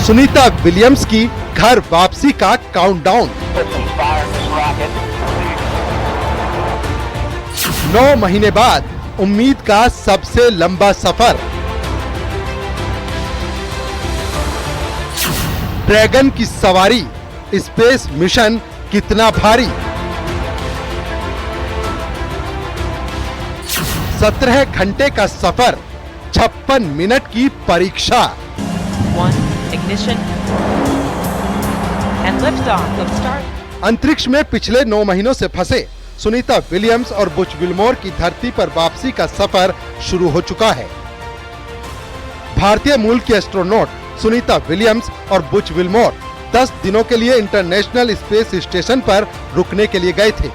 Sunita Williams की घर वापसी का काउंटडाउन। 9 महीने बाद उम्मीद का सबसे लंबा सफर। ड्रैगन की सवारी, स्पेस मिशन कितना भारी। 17 घंटे का सफर, 56 मिनट की परीक्षा। अंतरिक्ष में पिछले 9 महीनों से फंसे सुनीता विलियम्स और बुच विल्मोर की धरती पर वापसी का सफर शुरू हो चुका है। भारतीय मूल के एस्ट्रोनॉट सुनीता विलियम्स और बुच विल्मोर 10 दिनों के लिए इंटरनेशनल स्पेस स्टेशन पर रुकने के लिए गए थे,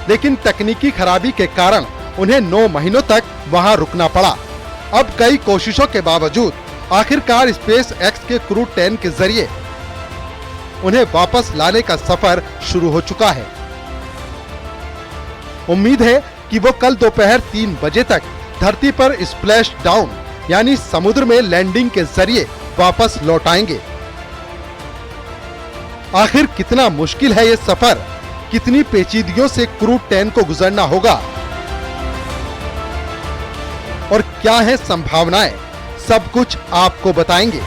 लेकिन तकनीकी खराबी के कारण उन्हें 9 महीनों तक वहां रुकना पड़ा। अब कई कोशिशों के बावजूद आखिरकार स्पेस एक्स के क्रू 10 के जरिए उन्हें वापस लाने का सफर शुरू हो चुका है। उम्मीद है कि वो कल दोपहर 3 बजे तक धरती पर स्प्लैश डाउन यानी समुद्र में लैंडिंग के जरिए वापस लौट आएंगे। आखिर कितना मुश्किल है ये सफर, कितनी पेचीदगियों से क्रू 10 को गुजरना होगा और क्या है संभावनाएं, सब कुछ आपको बताएंगे।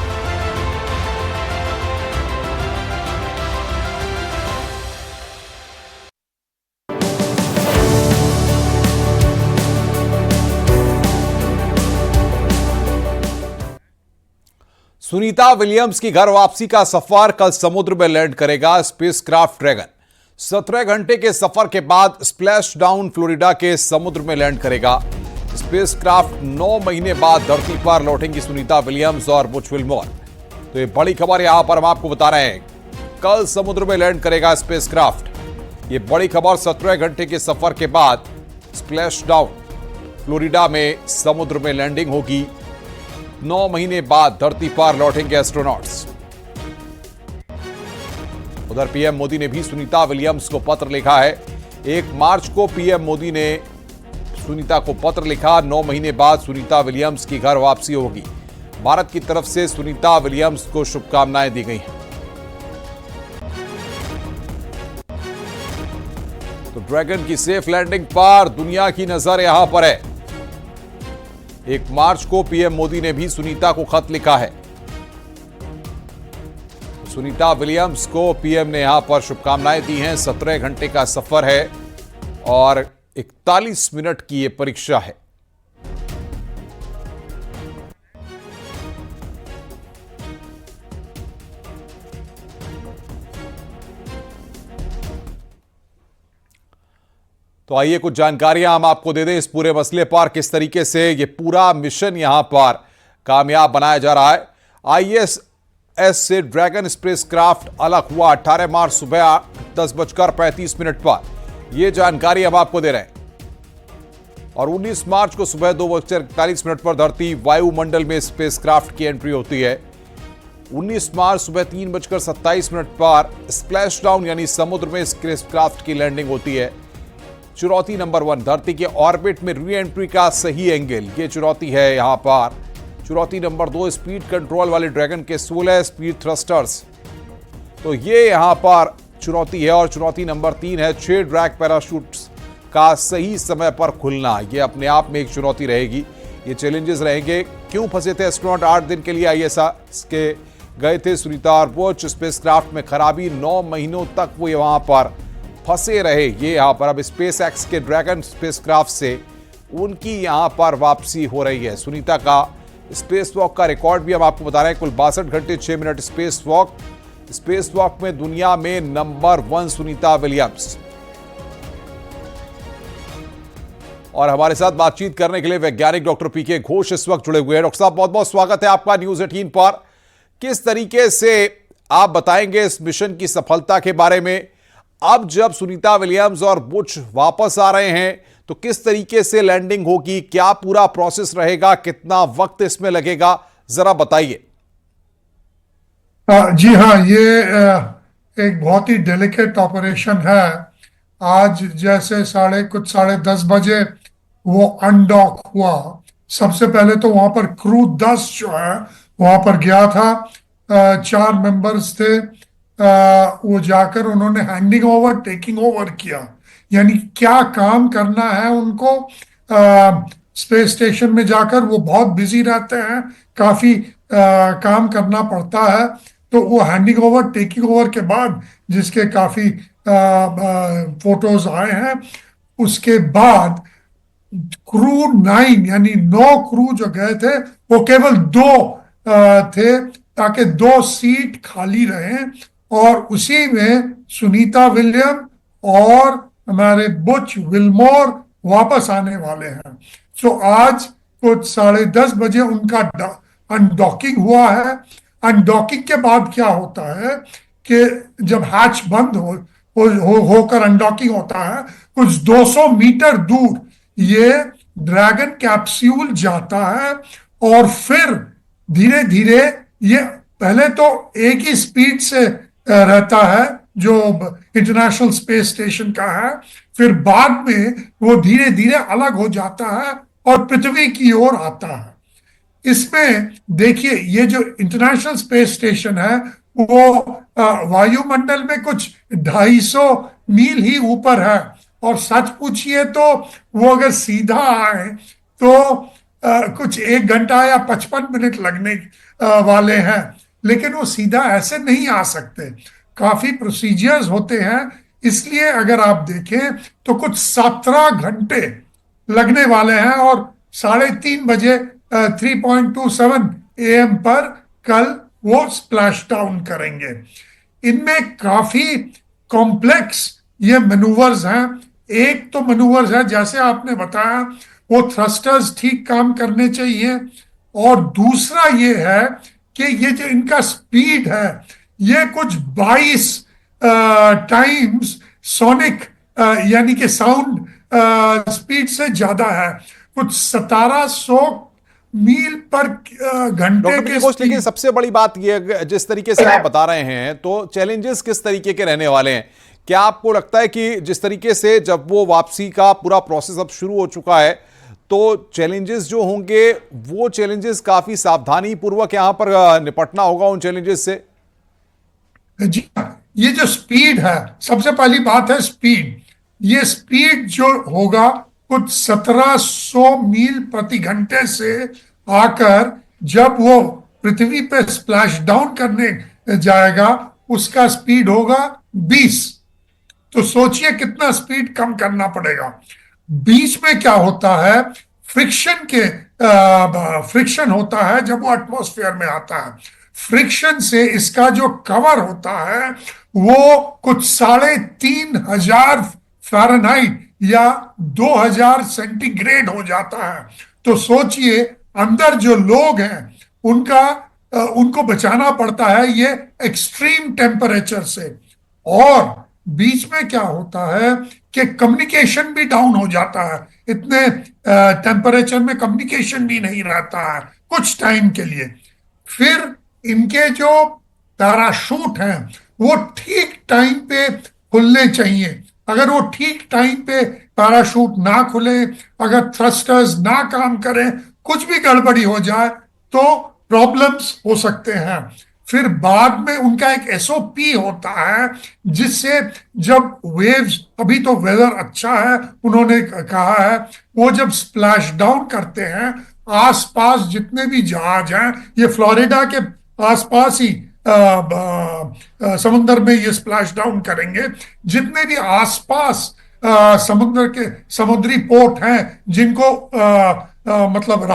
सुनीता विलियम्स की घर वापसी का सफर, कल समुद्र में लैंड करेगा स्पेसक्राफ्ट ड्रैगन। 17 घंटे के सफर के बाद स्प्लैश डाउन फ्लोरिडा के समुद्र में लैंड करेगा स्पेसक्राफ्ट। 9 महीने बाद धरती पर लौटेंगी सुनीता विलियम्स और बुच विल्मोर। तो ये बड़ी खबर यहां पर हम आपको बता रहे हैं, कल समुद्र में लैंड करेगा स्पेसक्राफ्ट। ये बड़ी खबर, 17 घंटे के सफर के बाद स्प्लैश डाउन फ्लोरिडा में समुद्र में लैंडिंग होगी। 9 महीने बाद धरती पर लौटेंगे एस्ट्रोनॉट्स। उधर पीएम मोदी ने भी सुनीता विलियम्स को पत्र लिखा है। 1 मार्च को पीएम मोदी ने सुनीता को पत्र लिखा। 9 महीने बाद सुनीता विलियम्स की घर वापसी होगी। भारत की तरफ से सुनीता विलियम्स को शुभकामनाएं दी गई हैं। तो ड्रैगन की सेफ लैंडिंग पर दुनिया की नजर यहां पर है। 1 मार्च को पीएम मोदी ने भी सुनीता को खत लिखा है। सुनीता विलियम्स को पीएम ने यहां पर शुभकामनाएं दी हैं। 17 घंटे का सफर है और 41 मिनट की यह परीक्षा है। तो आइए कुछ जानकारियां हम आपको दे दें इस पूरे मसले पर, किस तरीके से यह पूरा मिशन यहां पर कामयाब बनाया जा रहा है। आईएसएस से ड्रैगन स्पेसक्राफ्ट अलग हुआ 18 मार्च सुबह 10:35 पर। यह जानकारी हम आपको दे रहे हैं। और 19 मार्च को सुबह 2:41 पर धरती वायुमंडल में स्पेसक्राफ्ट की एंट्री होती है। 19 मार्च सुबह 3:27 पर स्प्लैश डाउन यानी समुद्र में स्पेसक्राफ्ट की लैंडिंग होती है। चुनौती नंबर 1, धरती के ऑर्बिट में री एंट्री का सही एंगल, ये चुनौती है यहां पर। चुनौती नंबर 2, स्पीड कंट्रोल वाले ड्रैगन के 16 स्पीड थ्रस्टर्स, तो ये यहां पर चुनौती है। और चुनौती नंबर 3 है 6 ड्रैग पैराशूट्स का सही समय पर खुलना। यह अपने आप में एक चुनौती रहेगी। ये चैलेंजेस रहेंगे। क्यों फंसे थे एस्ट्रोनॉट 8 दिन के लिए आईएसएस के गए थे सुनीता और बुच। स्पेसक्राफ्ट में खराबी, 9 महीनों तक वो वहां पर फंसे रहे। ये यहां पर अब स्पेस एक्स के ड्रैगन स्पेसक्राफ्ट से उनकी यहां पर वापसी हो रही है। सुनीता का स्पेस वॉक का रिकॉर्ड भी हम आपको बता रहे हैं। कुल 62 घंटे 6 मिनट स्पेस वॉक में दुनिया में नंबर 1 सुनीता विलियम्स। और हमारे साथ बातचीत करने के लिए वैज्ञानिक डॉक्टर पीके घोष इस वक्त जुड़े हुए हैं। डॉक्टर साहब, बहुत बहुत स्वागत है आपका न्यूज 18 पर। किस तरीके से आप बताएंगे इस मिशन की सफलता के बारे में? अब जब सुनीता विलियम्स और बुच वापस आ रहे हैं तो किस तरीके से लैंडिंग होगी, क्या पूरा प्रोसेस रहेगा, कितना वक्त इसमें लगेगा, जरा बताइए। जी हाँ, ये एक बहुत ही डेलिकेट ऑपरेशन है। आज जैसे 10:30 बजे वो अनडॉक हुआ। सबसे पहले तो वहां पर क्रू 10 जो है वहां पर गया था। 4 मेंबर्स थे। वो जाकर उन्होंने हैंडिंग ओवर टेकिंग ओवर किया, यानी क्या काम करना है उनको। स्पेस स्टेशन में जाकर वो बहुत बिजी रहते हैं, काफी काम करना पड़ता है। तो वो हैंडिंग ओवर टेकिंग ओवर के बाद, जिसके काफी फोटोज आए हैं, उसके बाद क्रू 9 यानी 9 क्रू जो गए थे, वो केवल 2 थे, ताकि 2 सीट खाली रहे। और उसी में सुनीता विलियम और हमारे बुच विल्मोर वापस आने वाले हैं। सो आज कुछ 10:30 बजे उनका अनडॉकिंग हुआ है। अनडॉकिंग के बाद क्या होता है कि जब हैच बंद होकर अनडॉकिंग होता है, कुछ 200 मीटर दूर ये ड्रैगन कैप्सूल जाता है। और फिर धीरे धीरे ये पहले तो एक ही स्पीड से रहता है जो इंटरनेशनल स्पेस स्टेशन का है, फिर बाद में वो धीरे धीरे अलग हो जाता है और पृथ्वी की ओर आता है। इसमें देखिए, ये जो इंटरनेशनल स्पेस स्टेशन है वो वायुमंडल में कुछ 250 मील ही ऊपर है। और सच पूछिए तो वो अगर सीधा आए तो कुछ 1 घंटा या 55 मिनट लगने वाले हैं। लेकिन वो सीधा ऐसे नहीं आ सकते, काफी प्रोसीजर्स होते हैं। इसलिए अगर आप देखें तो कुछ 17 घंटे लगने वाले हैं। और 3:30 बजे 3:27 AM पर कल वो स्प्लैश डाउन करेंगे। इनमें काफी कॉम्प्लेक्स ये मैनूवर्स हैं। एक तो मैनूवर्स है, जैसे आपने बताया, वो थ्रस्टर्स ठीक काम करने चाहिए। और दूसरा ये है कि ये जो इनका स्पीड है, ये कुछ 22 टाइम्स सोनिक यानी कि साउंड स्पीड से ज्यादा है। कुछ 1700 मील पर घंटे डॉक्टर के पीके घोष, लेकिन स्पीड। सबसे बड़ी बात यह, जिस तरीके से आप बता रहे हैं, तो चैलेंजेस किस तरीके के रहने वाले हैं? क्या आपको लगता है कि जिस तरीके से जब वो वापसी का पूरा प्रोसेस अब शुरू हो चुका है, तो चैलेंजेस जो होंगे वो चैलेंजेस काफी सावधानी पूर्वक यहां पर निपटना होगा उन चैलेंजेस से? जी हाँ, ये जो स्पीड है, सबसे पहली बात है स्पीड। ये स्पीड जो होगा कुछ 1700 मील प्रति घंटे से आकर जब वो पृथ्वी पे स्प्लैश डाउन करने जाएगा, उसका स्पीड होगा 20। तो सोचिए कितना स्पीड कम करना पड़ेगा। बीच में क्या होता है, फ्रिक्शन होता है जब वो एटमॉस्फेयर में आता है। फ्रिक्शन से इसका जो कवर होता है वो कुछ 3500 फ़ारेनहाइट या 2000 सेंटीग्रेड हो जाता है। तो सोचिए, अंदर जो लोग हैं उनको बचाना पड़ता है ये एक्सट्रीम टेम्परेचर से। और बीच में क्या होता है कि कम्युनिकेशन भी डाउन हो जाता है। इतने टेम्परेचर में कम्युनिकेशन भी नहीं रहता है कुछ टाइम के लिए। फिर इनके जो पैराशूट हैं वो ठीक टाइम पे खुलने चाहिए। अगर वो ठीक टाइम पे पैराशूट ना खुले, अगर थ्रस्टर्स ना काम करें, कुछ भी गड़बड़ी हो जाए तो प्रॉब्लम्स हो सकते हैं। फिर बाद में उनका एक SOP होता है, जिससे जब वेव्स, अभी तो वेदर अच्छा है उन्होंने कहा है, वो जब स्प्लैश डाउन करते हैं, आसपास जितने भी जहाज हैं, ये फ्लोरिडा के आसपास ही समुद्र में ये स्प्लैश डाउन करेंगे। जितने भी आसपास समुद्र के समुद्री पोर्ट हैं जिनको मतलब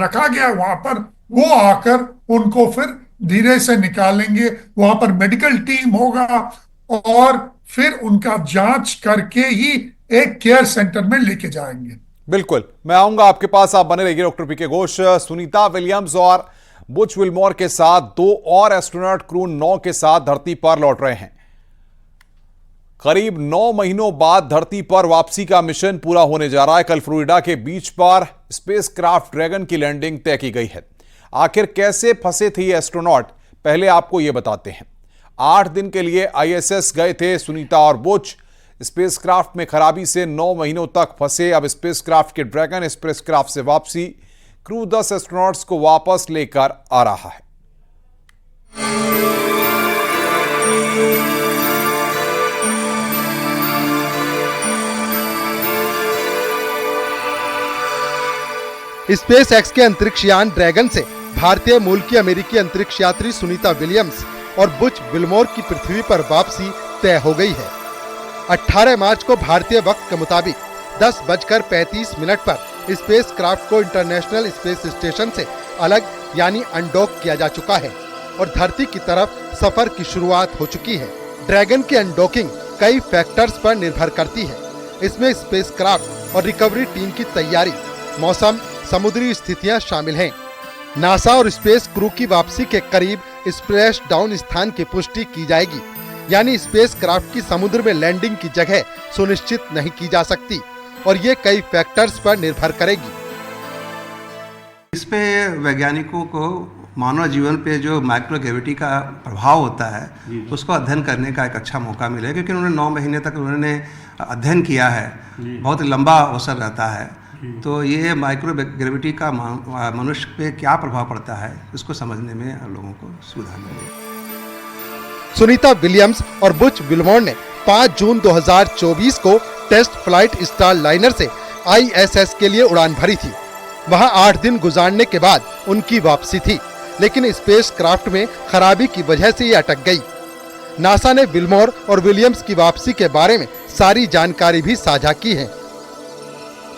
रखा गया वहां पर, वो आकर उनको फिर धीरे से निकालेंगे। वहां पर मेडिकल टीम होगा और फिर उनका जांच करके ही एक केयर सेंटर में लेके जाएंगे। बिल्कुल, मैं आऊंगा आपके पास, आप बने रहिए डॉक्टर पीके घोष। सुनीता विलियम्स और बुच विल्मोर के साथ 2 और एस्ट्रोनॉट क्रू 9 के साथ धरती पर लौट रहे हैं। करीब 9 महीनों बाद धरती पर वापसी का मिशन पूरा होने जा रहा है। कल फ्लोरिडा के बीच पर स्पेसक्राफ्ट ड्रैगन की लैंडिंग तय की गई है। आखिर कैसे फंसे थे ये एस्ट्रोनॉट, पहले आपको यह बताते हैं। 8 दिन के लिए ISS गए थे सुनीता और बुच। स्पेसक्राफ्ट में खराबी से 9 महीनों तक फंसे। अब स्पेसक्राफ्ट के ड्रैगन स्पेसक्राफ्ट से वापसी क्रू 10 एस्ट्रोनॉट्स को वापस लेकर आ रहा है। स्पेस एक्स के अंतरिक्ष यान ड्रैगन से भारतीय मूल की अमेरिकी अंतरिक्ष यात्री सुनीता विलियम्स और बुच विल्मोर की पृथ्वी पर वापसी तय हो गई है। 18 मार्च को भारतीय वक्त के मुताबिक 10:35 पर स्पेस क्राफ्ट को इंटरनेशनल स्पेस स्टेशन से अलग यानी अनडॉक किया जा चुका है और धरती की तरफ सफर की शुरुआत हो चुकी है। ड्रैगन की अनडॉकिंग कई फैक्टर्स पर निर्भर करती है। इसमें स्पेस क्राफ्ट और रिकवरी टीम की तैयारी, मौसम, समुद्री स्थितियां शामिल हैं। नासा और स्पेस क्रू की वापसी के करीब स्प्लैश डाउन स्थान की पुष्टि की जाएगी, यानी स्पेस क्राफ्ट की समुद्र में लैंडिंग की जगह सुनिश्चित नहीं की जा सकती और ये कई फैक्टर्स पर निर्भर करेगी। इस पे वैज्ञानिकों को मानव जीवन पे जो माइक्रोग्रेविटी का प्रभाव होता है उसको अध्ययन करने का एक अच्छा मौका मिला, क्योंकि उन्होंने 9 महीने तक उन्होंने अध्ययन किया है। बहुत लंबा अवसर रहता है, तो ये माइक्रोग्रेविटी का मनुष्य पे क्या प्रभाव पड़ता है इसको समझने में लोगों को सुविधा मिलेगी। सुनीता विलियम्स और बुच विल्मोर ने 5 जून 2024 को टेस्ट फ्लाइट स्टार लाइनर से ISS के लिए उड़ान भरी थी। वहां 8 दिन गुजारने के बाद उनकी वापसी थी, लेकिन स्पेस क्राफ्ट में खराबी की वजह से ये अटक गई। नासा ने विल्मोर और विलियम्स की वापसी के बारे में सारी जानकारी भी साझा की है।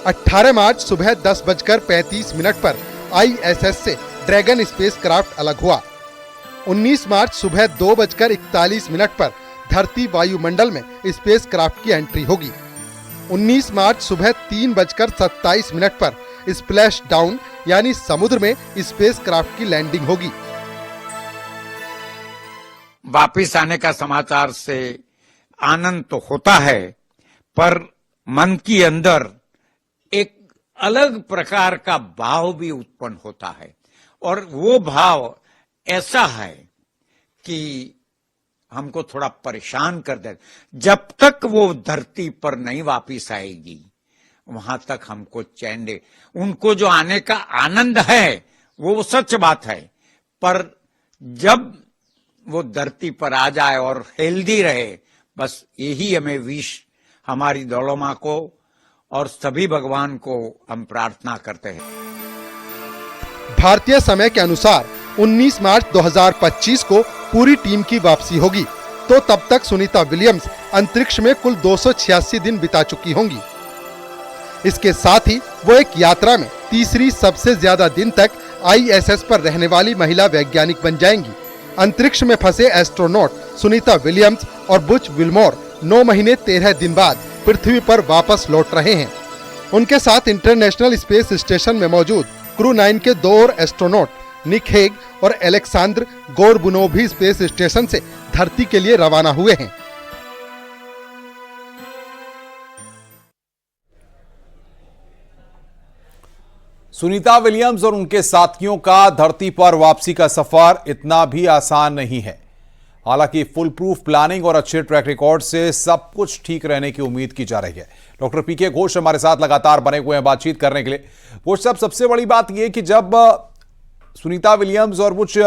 18 मार्च सुबह 10:35 पर ISS से ड्रैगन स्पेस क्राफ्ट अलग हुआ। 19 मार्च सुबह 2:41 पर धरती वायुमंडल में स्पेस क्राफ्ट की एंट्री होगी। 19 मार्च सुबह 3:27 पर स्प्लैश डाउन यानी समुद्र में स्पेस क्राफ्ट की लैंडिंग होगी। वापिस आने का समाचार से आनंद तो होता है, पर मन के अंदर एक अलग प्रकार का भाव भी उत्पन्न होता है और वो भाव ऐसा है कि हमको थोड़ा परेशान कर दे। जब तक वो धरती पर नहीं वापिस आएगी वहां तक हमको चैन दे। उनको जो आने का आनंद है वो सच बात है, पर जब वो धरती पर आ जाए और हेल्दी रहे, बस यही हमें विश हमारी दौलमा को और सभी भगवान को हम प्रार्थना करते हैं। भारतीय समय के अनुसार 19 मार्च 2025 को पूरी टीम की वापसी होगी, तो तब तक सुनीता विलियम्स अंतरिक्ष में कुल 286 दिन बिता चुकी होंगी। इसके साथ ही वो एक यात्रा में तीसरी सबसे ज्यादा दिन तक ISS पर रहने वाली महिला वैज्ञानिक बन जाएंगी। अंतरिक्ष में फंसे एस्ट्रोनॉट सुनीता विलियम्स और बुच विल्मोर 9 महीने 13 दिन बाद पृथ्वी पर वापस लौट रहे हैं। उनके साथ इंटरनेशनल स्पेस स्टेशन में मौजूद क्रू 9 के 2 और एस्ट्रोनॉट निक हेग और एलेक्सांद्र गोरबुनोव भी स्पेस स्टेशन से धरती के लिए रवाना हुए हैं। सुनीता विलियम्स और उनके साथियों का धरती पर वापसी का सफर इतना भी आसान नहीं है। हालांकि फुल प्रूफ प्लानिंग और अच्छे ट्रैक रिकॉर्ड से सब कुछ ठीक रहने की उम्मीद की जा रही है। डॉक्टर पीके घोष हमारे साथ लगातार बने हुए हैं बातचीत करने के लिए। घोष साहब, सबसे बड़ी बात यह कि जब सुनीता विलियम्स और कुछ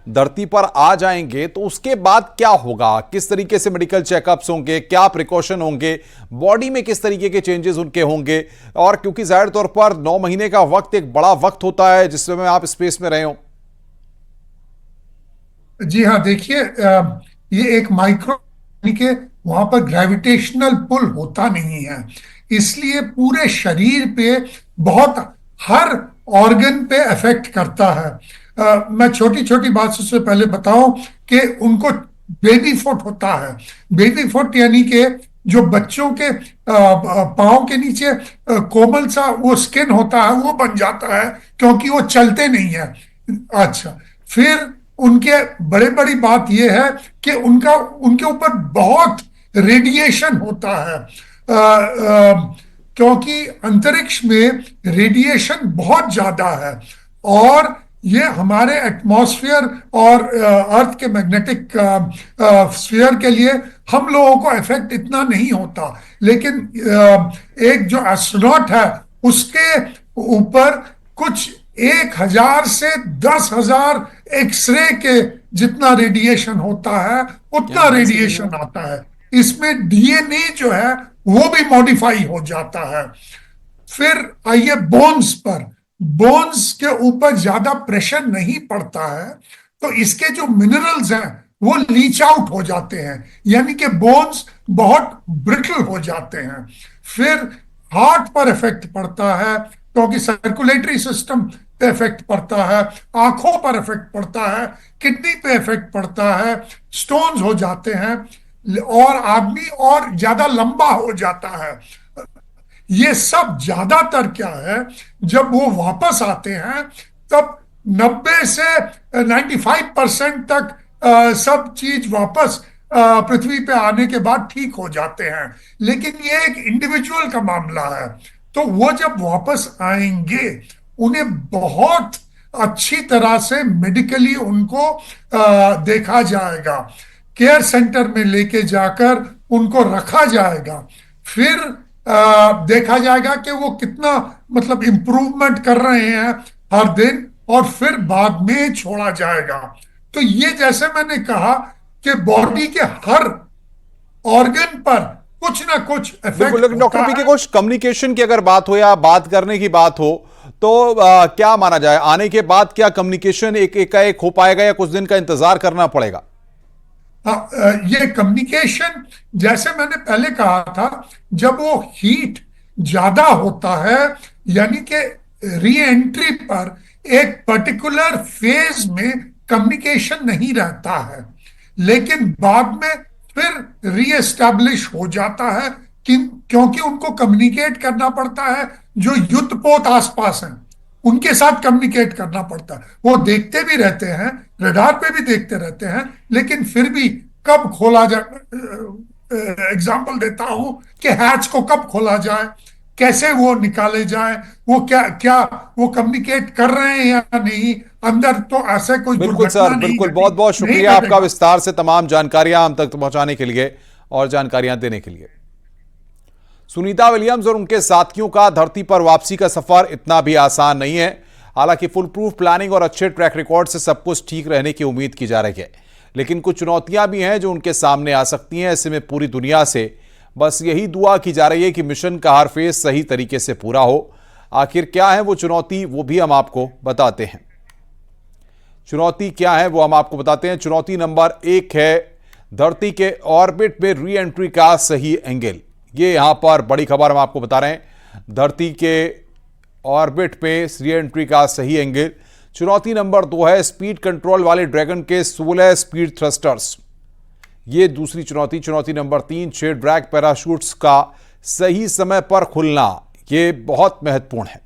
धरती पर आ जाएंगे तो उसके बाद क्या होगा, किस तरीके से मेडिकल चेकअप्स होंगे, क्या प्रिकॉशन होंगे, बॉडी में किस तरीके के चेंजेस उनके होंगे, और क्योंकि जाहिर तौर पर 9 महीने का वक्त एक बड़ा वक्त होता है जिस समय आप स्पेस में रहे हो। जी हाँ, देखिए, ये एक माइक्रो के वहां पर ग्रेविटेशनल पुल होता नहीं है, इसलिए पूरे शरीर पे बहुत हर ऑर्गन पे इफेक्ट करता है। मैं छोटी छोटी बात से पहले बताऊं कि उनको बेबी फुट होता है। बेबी फुट यानी कि जो बच्चों के पाँव के नीचे कोमल सा वो स्किन होता है वो बन जाता है, क्योंकि वो चलते नहीं है। अच्छा, फिर उनके बड़े बड़ी बात यह है कि उनके ऊपर बहुत रेडिएशन होता है, क्योंकि अंतरिक्ष में रेडिएशन बहुत ज्यादा है और ये हमारे एटमॉस्फेयर और अर्थ के मैग्नेटिक स्फीयर के लिए हम लोगों को इफेक्ट इतना नहीं होता, लेकिन एक जो एस्ट्रोनॉट है उसके ऊपर कुछ 1000 से 10,000 एक्सरे के जितना रेडिएशन होता है उतना रेडिएशन आता है। इसमें डीएनए जो है वो भी मॉडिफाई हो जाता है। फिर आइए बोन्स पर। बोन्स के ऊपर ज्यादा प्रेशर नहीं पड़ता है, तो इसके जो मिनरल्स हैं वो लीच आउट हो जाते हैं, यानी कि बोन्स बहुत ब्रिटल हो जाते हैं। फिर हार्ट पर इफेक्ट पड़ता है, क्योंकि सर्कुलेटरी सिस्टम पे इफेक्ट पड़ता है, आंखों पर इफेक्ट पड़ता है, किडनी पे इफेक्ट पड़ता है, स्टोन्स हो जाते हैं और आदमी और ज्यादा लंबा हो जाता है। ये सब ज्यादातर क्या है, जब वो वापस आते हैं तब 90 से 95% तक सब चीज वापस पृथ्वी पे आने के बाद ठीक हो जाते हैं। लेकिन ये एक इंडिविजुअल का मामला है, तो वो जब वापस आएंगे उन्हें बहुत अच्छी तरह से मेडिकली उनको देखा जाएगा, केयर सेंटर में लेके जाकर उनको रखा जाएगा। फिर देखा जाएगा कि वो कितना मतलब इम्प्रूवमेंट कर रहे हैं हर दिन, और फिर बाद में छोड़ा जाएगा। तो ये जैसे मैंने कहा कि बॉडी के हर ऑर्गन पर कुछ ना कुछ इफेक्ट लेकिन डॉक्टर पी के घोष, कम्युनिकेशन की अगर बात हो या बात करने की बात हो तो क्या माना जाए, आने के बाद क्या कम्युनिकेशन एक हो पाएगा या कुछ दिन का इंतजार करना पड़ेगा? ये कम्युनिकेशन जैसे मैंने पहले कहा था, जब वो हीट ज्यादा होता है यानी कि री एंट्री पर एक पर्टिकुलर फेज में कम्युनिकेशन नहीं रहता है, लेकिन बाद में फिर री एस्टैब्लिश हो जाता है क्योंकि उनको कम्युनिकेट करना पड़ता है। जो युद्धपोत आसपास हैं उनके साथ कम्युनिकेट करना पड़ता है। वो देखते भी रहते हैं, रडार पे भी देखते रहते हैं, लेकिन फिर भी कब खोला जाए, एग्जाम्पल देता हूं कि हैच को कब खोला जाए, कैसे वो निकाले जाए, वो क्या वो कम्युनिकेट कर रहे हैं या नहीं, अंदर तो ऐसे कोई बिल्कुल सर, बिल्कुल, बहुत बहुत शुक्रिया आपका विस्तार से तमाम जानकारियां हम तक पहुंचाने के लिए और जानकारियां देने के लिए। सुनीता विलियम्स और उनके साथियों का धरती पर वापसी का सफर इतना भी आसान नहीं है। हालांकि फुल प्रूफ प्लानिंग और अच्छे ट्रैक रिकॉर्ड से सब कुछ ठीक रहने की उम्मीद की जा रही है, लेकिन कुछ चुनौतियां भी हैं जो उनके सामने आ सकती हैं। ऐसे में पूरी दुनिया से बस यही दुआ की जा रही है कि मिशन का हर फेज सही तरीके से पूरा हो। आखिर क्या है वो चुनौती, वो भी हम आपको बताते हैं। चुनौती क्या है वो हम आपको बताते हैं। चुनौती नंबर 1 है धरती के ऑर्बिट में री एंट्री का सही एंगल। ये यहां पर बड़ी खबर हम आपको बता रहे हैं, धरती के ऑर्बिट पे री एंट्री का सही एंगल। चुनौती नंबर 2 है स्पीड कंट्रोल वाले ड्रैगन के 16 स्पीड थ्रस्टर्स। ये दूसरी चुनौती। चुनौती नंबर 3 6 ड्रैग पैराशूट्स का सही समय पर खुलना। ये बहुत महत्वपूर्ण है।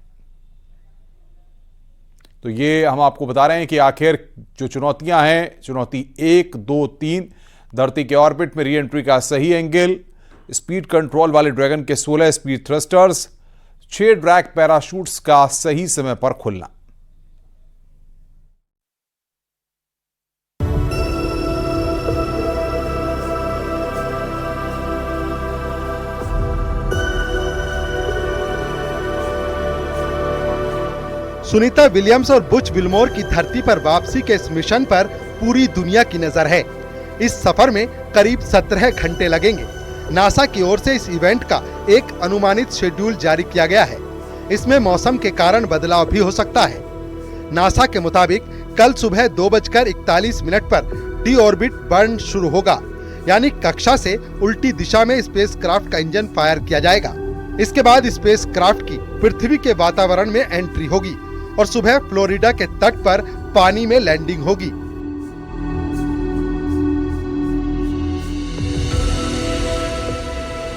तो ये हम आपको बता रहे हैं कि आखिर जो चुनौतियां हैं, चुनौती 1 2 3, धरती के ऑर्बिट में री एंट्री का सही एंगल, स्पीड कंट्रोल वाले ड्रैगन के 16 स्पीड थ्रस्टर्स, 6 ड्रैग पैराशूट्स का सही समय पर खुलना। सुनीता विलियम्स और बुच विल्मोर की धरती पर वापसी के इस मिशन पर पूरी दुनिया की नजर है। इस सफर में करीब 17 घंटे लगेंगे। नासा की ओर से इस इवेंट का एक अनुमानित शेड्यूल जारी किया गया है। इसमें मौसम के कारण बदलाव भी हो सकता है। नासा के मुताबिक कल सुबह 2:41 पर डी ऑर्बिट बर्न शुरू होगा, यानी कक्षा से उल्टी दिशा में स्पेसक्राफ्ट का इंजन फायर किया जाएगा। इसके बाद स्पेसक्राफ्ट की पृथ्वी के वातावरण में एंट्री होगी और सुबह फ्लोरिडा के तट पर पानी में लैंडिंग होगी।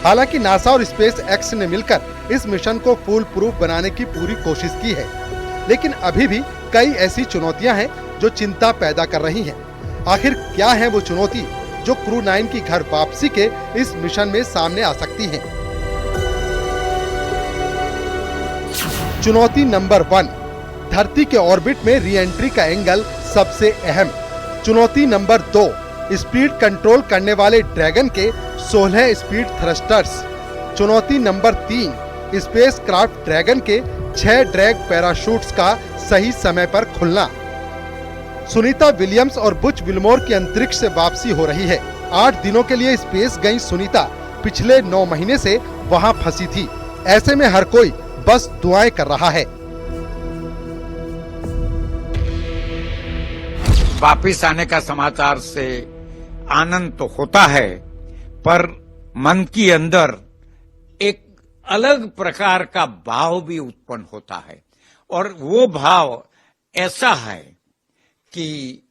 हालांकि नासा और स्पेस एक्स ने मिलकर इस मिशन को फुल प्रूफ बनाने की पूरी कोशिश की है, लेकिन अभी भी कई ऐसी चुनौतियां हैं जो चिंता पैदा कर रही हैं। आखिर क्या है वो चुनौती जो क्रू 9 की घर वापसी के इस मिशन में सामने आ सकती है? चुनौती नंबर 1, धरती के ऑर्बिट में री एंट्री का एंगल सबसे अहम। चुनौती नंबर 2, स्पीड कंट्रोल करने वाले ड्रैगन के 16 स्पीड थ्रस्टर्स। चुनौती नंबर 3, स्पेसक्राफ्ट ड्रैगन के 6 ड्रैग पैराशूट्स का सही समय पर खुलना, सुनीता विलियम्स और बुच विल्मोर की अंतरिक्ष से वापसी हो रही है। 8 दिनों के लिए स्पेस गई सुनीता पिछले 9 महीने से वहां फंसी थी। ऐसे में हर कोई बस दुआएं कर रहा है। वापिस आने का समाचार से आनंद तो होता है, पर मन के अंदर एक अलग प्रकार का भाव भी उत्पन्न होता है। और वो भाव ऐसा है कि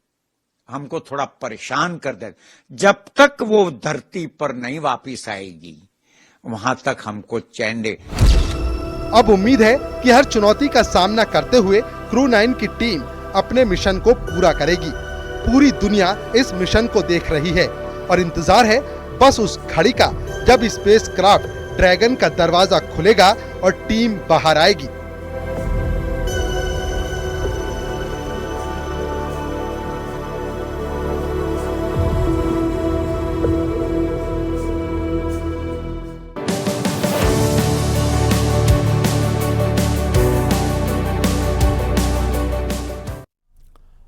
हमको थोड़ा परेशान कर दे। जब तक वो धरती पर नहीं वापिस आएगी, वहां तक हमको चैन दे। अब उम्मीद है कि हर चुनौती का सामना करते हुए क्रू 9 की टीम अपने मिशन को पूरा करेगी। पूरी दुनिया इस मिशन को देख रही है और इंतजार है बस उस घड़ी का जब स्पेसक्राफ्ट ड्रैगन का दरवाजा खुलेगा और टीम बाहर आएगी।